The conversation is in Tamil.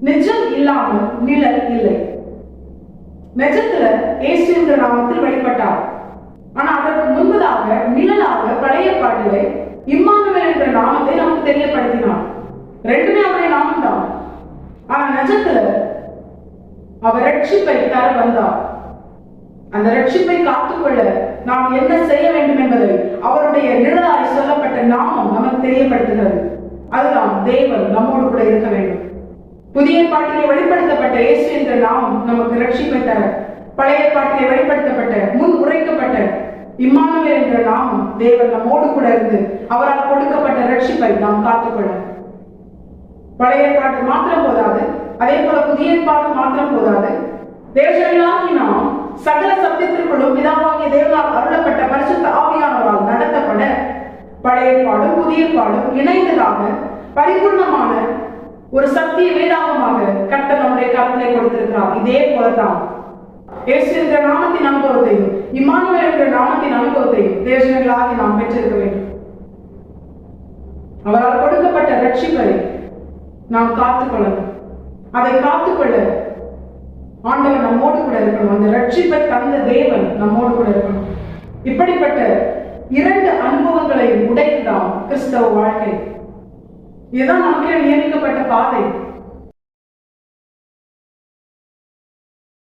நிஜம் இல்லாமல் நிழல் இல்லை. நிஜத்துல இயேசு என்ற நாமத்தில் வெளிப்பட்டார். ஆனா அதற்கு முன்பதாக நிழலாக பழைய பாட்டிலே இம்மானுவேல் என்ற நாமத்தை நமக்கு தெரியப்படுத்தினார். ரெண்டுமே அவருடைய நாமம் தான். ஆனா நிஜத்துல அவர் ரட்சிப்பை தர வந்தார். அந்த ரட்சிப்பை காத்துக்கொள்ள நாம் என்ன செய்ய வேண்டும் என்பதை அவருடைய நிழலாய் சொல்லப்பட்ட நாமம் நமக்கு தெரியப்படுத்துகிறது. அதுதான் தேவன் நம்மோடு கூட இருக்க வேண்டும். புதிய பாட்டிலே வெளிப்படுத்தப்பட்ட இயேசு என்ற நாமம் நமக்கு ரட்சிப்பை தர, பழைய பாட்டிலே வெளிப்படுத்தப்பட்ட முன் உரைக்கப்பட்ட இம்மானுவேல் என்ற நாமம் தேவன் நம்மோடு கூட இருந்து அவரால் கொடுக்கப்பட்ட ரட்சிப்பை நாம் காத்துக்கொள்ள. பழைய பாட்டு மாத்திரம் போதாது, அதே போல புதிய பாட்டு மாத்திரம் போதாது. தேவர்களாகி நாம் சகல சத்தியத்திற்குள்ளும் பிதாவாகிய தேவனால் அருளப்பட்ட பரிசுத்த ஆவியானவரால் நடத்தப்பட பழைய பாடும் புதிய பாடும் இணைந்ததாக பரிபூர்ணமான ஒரு சத்திய வேதாகமாக கர்த்தர் நம்முடைய கருத்திலே கொடுத்திருக்கிறார். இதே போலதான் இயேசு என்ற நாமத்தின் அனுபவத்தையும் இம்மானுவேல் என்ற நாமத்தின் அனுபவத்தையும் தேவர்களாகி நாம் பெற்றிருக்க வேண்டும். அவரால் கொடுக்கப்பட்ட ரட்சிப்பை நாம் காத்துக்கொள்ளணும். அதை காத்துக்கொள்ள ஆண்டவர் நம்மோடு கூட இருக்கணும். அந்த ரட்சிப்பை தந்த தேவன் நம்மோடு கூட இருக்கணும். இப்படிப்பட்ட இரண்டு அனுபவங்களை உடையதுதான் கிறிஸ்தவ வாழ்க்கை. இதுதான் நமக்கு நியமிக்கப்பட்ட பாதை.